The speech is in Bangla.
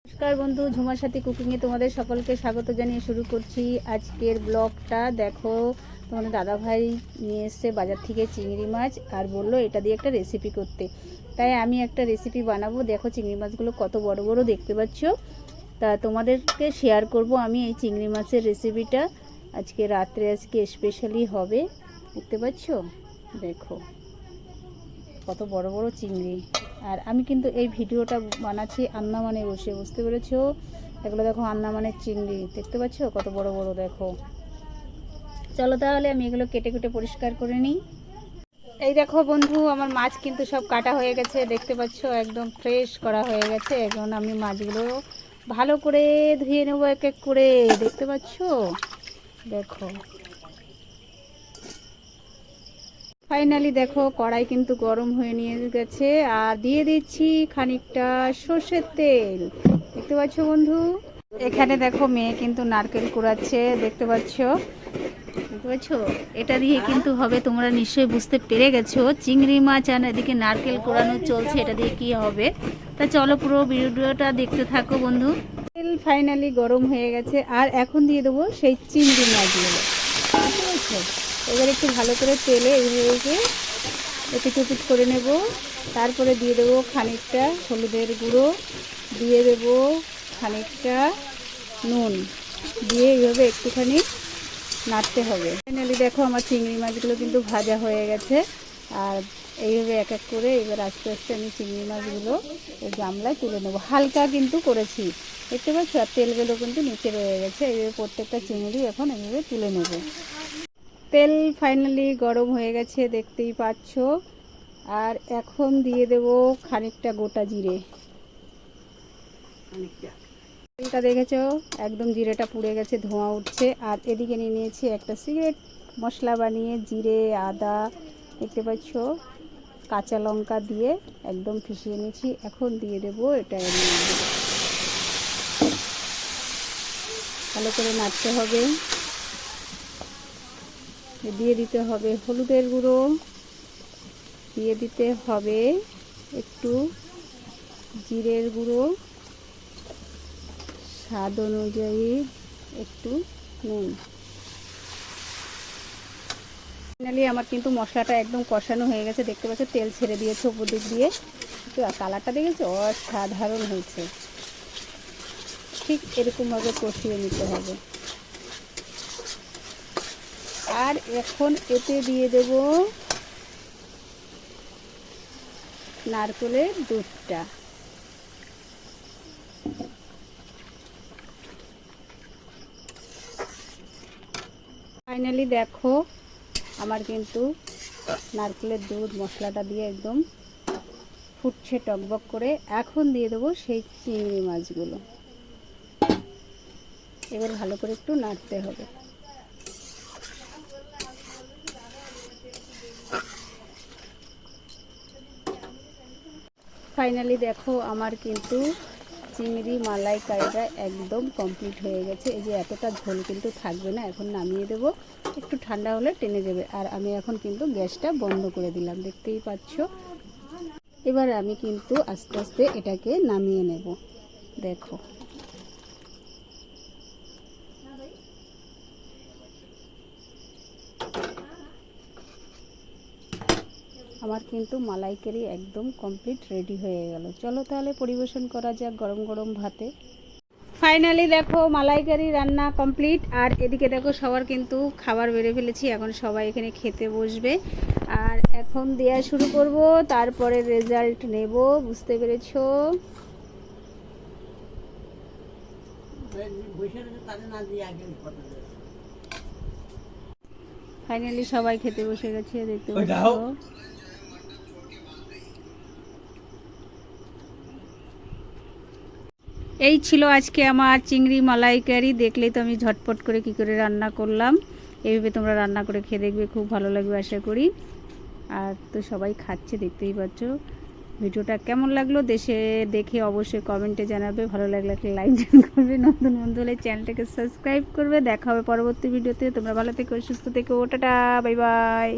নমস্কার বন্ধু, ঝুমার সাথী কুকিংয়ে তোমাদের সকলকে স্বাগত জানিয়ে শুরু করছি আজকের ব্লগটা। দেখো, তোমাদের দাদাভাই নিয়ে এসছে বাজার থেকে চিংড়ি মাছ আর বললো এটা দিয়ে একটা রেসিপি করতে। তাই আমি একটা রেসিপি বানাবো। দেখো চিংড়ি মাছগুলো কত বড় বড় দেখতে পাচ্ছ। তা তোমাদেরকে শেয়ার করব আমি এই চিংড়ি মাছের রেসিপিটা। আজকে রাত্রে স্পেশালি হবে, দেখতে পাচ্ছ। দেখো কত বড় বড় চিংড়ি। আর আমি কিন্তু এই ভিডিওটা বানাচ্ছি আন্দামানে বসে, বুঝতে পেরেছো। এগুলো দেখো আন্দামানের চিংড়ি, দেখতে পাচ্ছ কত বড় বড়। দেখো চলো তাহলে আমি এগুলো কেটে কেটে পরিষ্কার করে নিই। এই দেখো বন্ধু, আমার মাছ কিন্তু সব কাটা হয়ে গেছে, দেখতে পাচ্ছ একদম ফ্রেশ করা হয়ে গেছে। এখন আমি মাছগুলো ভালো করে ধুয়ে নেবো এক এক করে, দেখতে পাচ্ছ। দেখো ফাইনালি দেখো কড়াই কিন্তু গরম হয়ে নিয়ে গেছে আর দিয়ে দিচ্ছি খানিকটা সর্ষের তেল, দেখতে পাচ্ছ বন্ধু। এখানে দেখো মেয়ে কিন্তু নারকেল কুড়াচ্ছে, দেখতে পাচ্ছ। এটা দিয়ে কিন্তু হবে, তোমরা নিশ্চয়ই বুঝতে পেরে গেছো। চিংড়ি মাছ আর এদিকে নারকেল কুড়ানো চলছে, এটা দিয়ে কি হবে। তা চলো পুরো ভিডিওটা দেখতে থাকো বন্ধু। তেল ফাইনালি গরম হয়ে গেছে আর এখন দিয়ে দেবো সেই চিংড়ি মাছগুলো, ঠিক আছে। এবার একটু ভালো করে তেলে এইভাবে এপিট করে নেব। তারপরে দিয়ে দেবো খানিকটা হলুদের গুঁড়ো, দিয়ে দেবো খানিকটা নুন, দিয়ে এইভাবে একটুখানি নাড়তে হবে। ফাইনালি দেখো আমার চিংড়ি মাছগুলো কিন্তু ভাজা হয়ে গেছে। আর এইভাবে এক এক করে এবার আস্তে আস্তে আমি চিংড়ি মাছগুলো এই গামলায় তুলে নেবো। হালকা কিন্তু করেছি, দেখতে পাচ্ছ। আর তেলগুলো কিন্তু নিচে রয়ে গেছে। এইভাবে প্রত্যেকটা চিংড়ি এখন এইভাবে তুলে নেব। তেল ফাইনালি গরম হয়ে গেছে, দেখতেই পাচ্ছ। আর এখন দিয়ে দেব খানিকটা গোটা জিরে। তেলটা দেখেছো একদম জিরেটা পুড়ে গেছে, ধোঁয়া উঠছে। আর এদিকে নিয়ে নিয়েছি একটা সিগারেট মশলা বানিয়ে, জিরে আদা, দেখতে পাচ্ছ, কাঁচা লঙ্কা দিয়ে একদম পিষিয়ে নিয়েছি। এখন দিয়ে দেবো এটা, ভালো করে নাড়তে হবে। দিয়ে দিতে হবে হলুদের গুঁড়ো, দিয়ে দিতে হবে একটু জিরের গুঁড়ো, স্বাদ অনুযায়ী একটু নুন। ফাইনালি আমার কিন্তু মশলাটা একদম কষানো হয়ে গেছে, দেখতে পাচ্ছ। তেল ছেড়ে দিয়েছে উপর দিক দিয়ে, তো কালারটা দেখেছো অসাধারণ হয়েছে। ঠিক এরকমভাবে কষিয়ে নিতে হবে। আর এখন এতে দিয়ে দেব নারকেলের দুধটা। ফাইনালি দেখো আমার কিন্তু নারকেলের দুধ মশলাটা দিয়ে একদম ফুটছে টকবক করে। এখন দিয়ে দেবো সেই চিংড়ি মাছগুলো। এবার ভালো করে একটু নাড়তে হবে। ফাইনালি দেখো আমার কিন্তু চিংড়ি মালাইকারিটা একদম কমপ্লিট হয়ে গেছে। এই যে এতটা ঝোল কিন্তু থাকবে না, এখন নামিয়ে দেব। একটু ঠান্ডা হলে টেনে যাবে। আর আমি এখন কিন্তু গ্যাসটা বন্ধ করে দিলাম, দেখতেই পাচ্ছ। এবার আমি কিন্তু আস্তে আস্তে এটাকে নামিয়ে নেব। দেখো আমার কিন্তু মালাইকারি একদম কমপ্লিট রেডি হয়ে গেল। চলো তাহলে পরিবেশন করা যাক গরম গরম ভাতে। ফাইনালি দেখো মালাইকারি রান্না কমপ্লিট। আর এদিকে দেখো সবার কিন্তু খাবার বেড়ে ফেলেছি, এখন সবাই এখানে খেতে বসবে। আর এখন দেওয়া শুরু করব, তারপরে রেজাল্ট নেব, বুঝতে পেরেছো। ফাইনালি সবাই খেতে বসে গেছে, দেখতে পাচ্ছ। এই ছিল আজকে আমার চিংড়ি মালাইকারি। দেখলেই তো আমি ঝটপট করে কি করে রান্না করলাম। এইভাবে তোমরা রান্না করে খেয়ে দেখবে, খুব ভালো লাগবে আশা করি। আর তো সবাই খাচ্ছে, দেখতেই পাচ্ছ। ভিডিওটা কেমন লাগলো দেশে দেখে অবশ্যই কমেন্টে জানাবে। ভালো লাগলে একটা লাইক করবে, নতুন বন্ধু হলে চ্যানেলটাকে সাবস্ক্রাইব করবে। দেখা হবে পরবর্তী ভিডিওতে। তোমরা ভালো থেকো, সুস্থ থেকো, টাটা, বাই বাই।